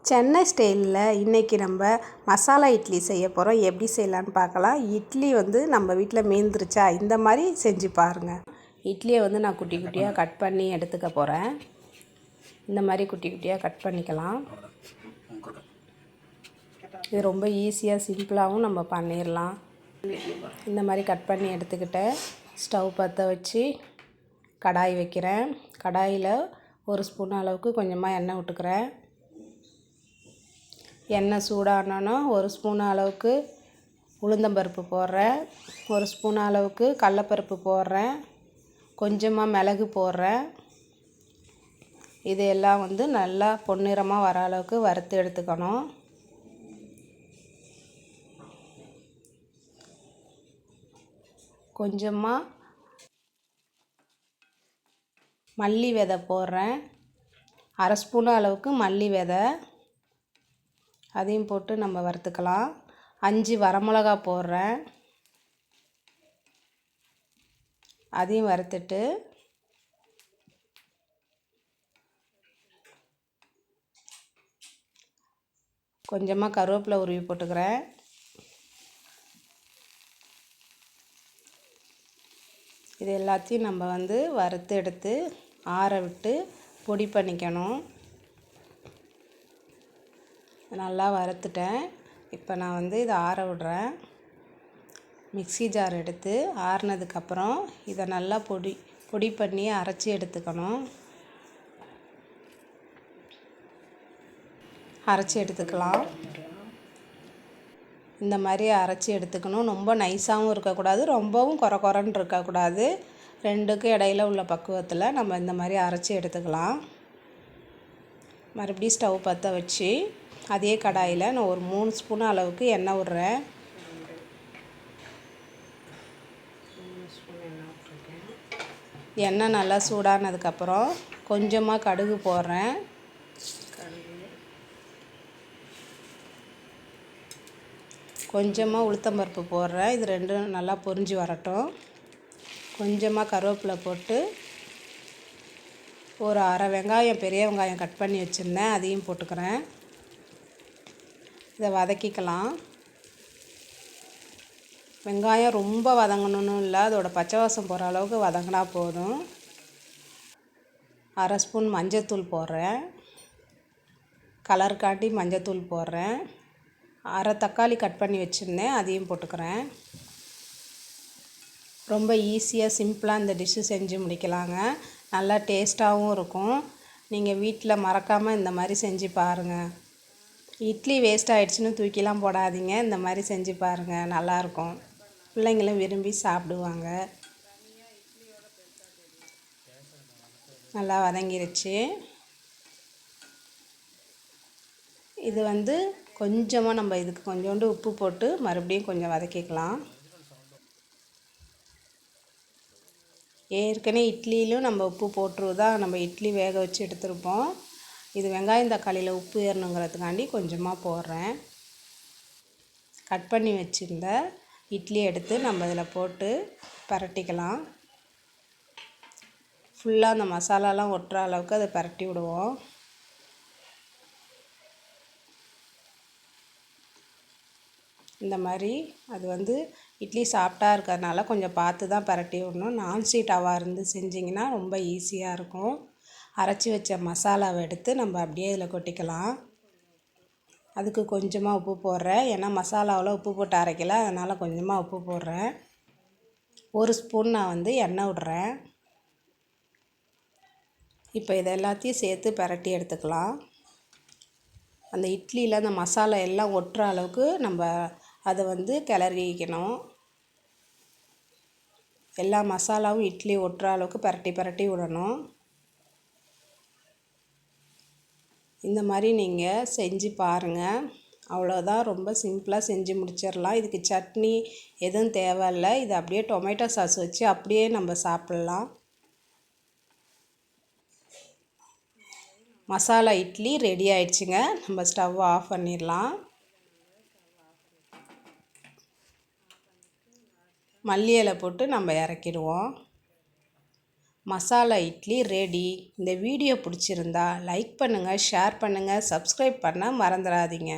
சென்னை ஸ்டைலில் இன்றைக்கி நம்ம மசாலா இட்லி செய்ய போகிறோம். எப்படி செய்யலான்னு பார்க்கலாம். இட்லி நம்ம வீட்டில் மீந்துருச்சா இந்த மாதிரி செஞ்சு பாருங்கள். இட்லியை நான் குட்டி குட்டியாக கட் பண்ணி எடுத்துக்க போகிறேன். இந்த மாதிரி குட்டி குட்டியாக கட் பண்ணிக்கலாம். இது ரொம்ப ஈஸியாக சிம்பிளாகவும் நம்ம பண்ணிடலாம். இந்த மாதிரி கட் பண்ணி எடுத்துக்கிட்டேன். ஸ்டவ் பற்ற வச்சு கடாய் வைக்கிறேன். கடாயில் 1 ஸ்பூன் அளவுக்கு கொஞ்சமாக எண்ணெய் விட்டுக்கிறேன். எண்ணெய் சூடானோன்னா 1 ஸ்பூன் அளவுக்கு உளுந்தம்பருப்பு போடுறேன். 1 ஸ்பூன் அளவுக்கு கடலப்பருப்பு போடுறேன். கொஞ்சமாக மிளகு போடுறேன். இது எல்லாம் நல்லா பொன்னிறமாக வர அளவுக்கு வறுத்து எடுத்துக்கணும். கொஞ்சமாக மல்லி விதை போடுறேன். 1/2 ஸ்பூன் அளவுக்கு மல்லி விதை, அதையும் போட்டு நம்ம வறுத்துக்கலாம். 5 வரமிளகா போடுறேன். அதையும் வறுத்துட்டு கொஞ்சமாக கருவேப்பிலை உருவி போட்டுக்கிறேன். இது எல்லாத்தையும் நம்ம வறுத்து எடுத்து ஆற விட்டு பொடி பண்ணிக்கணும். நல்லா வறுத்துட்டேன். இப்போ நான் இதை ஆற விடுறேன். மிக்ஸி ஜார் எடுத்து ஆறுனதுக்கப்புறம் இதை நல்லா பொடி பண்ணி அரைச்சி எடுத்துக்கணும். அரைச்சி எடுத்துக்கலாம். இந்த மாதிரி அரைச்சி எடுத்துக்கணும். ரொம்ப நைஸாகவும் இருக்கக்கூடாது, ரொம்பவும் கொரன்னு இருக்கக்கூடாது. ரெண்டுக்கும் இடையில உள்ள பக்குவத்தில் நம்ம இந்த மாதிரி அரைச்சி எடுத்துக்கலாம். மறுபடியும் ஸ்டவ் பற்ற வச்சு அதே கடாயில் நான் ஒரு 3 ஸ்பூன் அளவுக்கு எண்ணெய் விடுறேன். எண்ணெய் நல்லா சூடானதுக்கப்புறம் கொஞ்சமாக கடுகு போடுறேன். கொஞ்சமாக உளுத்தம்பருப்பு போடுறேன். இது ரெண்டும் நல்லா பொரிஞ்சு வரட்டும். கொஞ்சமாக கருவேப்பிலை போட்டு ஒரு 1/2 வெங்காயம், பெரிய வெங்காயம் கட் பண்ணி வச்சுருந்தேன், அதையும் போட்டுக்கிறேன். இதை வதக்கிக்கலாம். வெங்காயம் ரொம்ப வதங்கணும்னு இல்லை, அதோட பச்சை வாசம் போகிற அளவுக்கு வதங்கினா போதும். 1/2 ஸ்பூன் மஞ்சத்தூள் போடுறேன். கலருக்காண்டி மஞ்சத்தூள் போடுறேன். 1/2 தக்காளி கட் பண்ணி வச்சுருந்தேன், அதையும் போட்டுக்கிறேன். ரொம்ப ஈஸியாக சிம்பிளாக இந்த டிஷ்ஷு செஞ்சு முடிக்கலாங்க. நல்லா டேஸ்ட்டாகவும் இருக்கும். நீங்கள் வீட்டில் மறக்காமல் இந்த மாதிரி செஞ்சு பாருங்கள். இட்லி வேஸ்ட் ஆகிடுச்சின்னு தூக்கிலாம் போடாதீங்க. இந்த மாதிரி செஞ்சு பாருங்கள், நல்லாயிருக்கும். பிள்ளைங்களும் விரும்பி சாப்பிடுவாங்க. நல்லா வதங்கிருச்சு. இது கொஞ்சமாக நம்ம இதுக்கு கொஞ்சோண்டு உப்பு போட்டு மறுபடியும் கொஞ்சம் வதக்கிக்கலாம். ஏற்கனவே இட்லியிலும் நம்ம உப்பு போட்டுருதான் நம்ம இட்லி வேக வச்சு எடுத்துருப்போம். இது வெங்காயம் தக்காளியில் உப்பு ஏறணுங்கிறதுக்காண்டி கொஞ்சமாக போடுறேன். கட் பண்ணி வச்சுருந்த இட்லி எடுத்து நம்ம இதில் போட்டு பரட்டிக்கலாம். ஃபுல்லாக அந்த மசாலாலாம் ஒட்டுற அளவுக்கு அதை பரட்டி விடுவோம். இந்த மாதிரி அது இட்லி சாஃப்டாக இருக்கிறதுனால கொஞ்சம் பார்த்து தான் பரட்டி விடணும். நான்ஸ்டிக் தவா இருந்து செஞ்சிங்கன்னா ரொம்ப ஈஸியாக இருக்கும். அரைச்சி வச்ச மசாலாவை எடுத்து நம்ம அப்படியே இதில் கொட்டிக்கலாம். அதுக்கு கொஞ்சமாக உப்பு போடுறேன். ஏன்னா மசாலாவில் உப்பு போட்டு அரைக்கல, அதனால் கொஞ்சமாக உப்பு போடுறேன். 1 ஸ்பூன் நான் எண்ணெய் விடுறேன். இப்போ இதை எல்லாத்தையும் சேர்த்து பரட்டி எடுத்துக்கலாம். அந்த இட்லியில் அந்த மசாலா எல்லாம் ஒட்டுற அளவுக்கு நம்ம அதை கிளறிக்கணும். எல்லா மசாலாவும் இட்லி ஒட்டுற அளவுக்கு பரட்டி விடணும். இந்த மாதிரி நீங்கள் செஞ்சு பாருங்கள். அவ்வளோதான், ரொம்ப சிம்பிளாக செஞ்சு முடிச்சிடலாம். இதுக்கு சட்னி எதுவும் தேவையில்லை. இது அப்படியே டொமேட்டோ சாஸ் வச்சு அப்படியே நம்ம சாப்பிட்லாம். மசாலா இட்லி ரெடி ஆயிடுச்சுங்க. நம்ம ஸ்டவ் ஆஃப் பண்ணிடலாம். மல்லி இலை போட்டு நம்ம இறக்கிடுவோம். மசாலா இட்லி ரெடி. இந்த வீடியோ பிடிச்சிருந்தா லைக் பண்ணுங்கள், ஷேர் பண்ணுங்கள், சப்ஸ்கிரைப் பண்ண மறந்துடாதீங்க.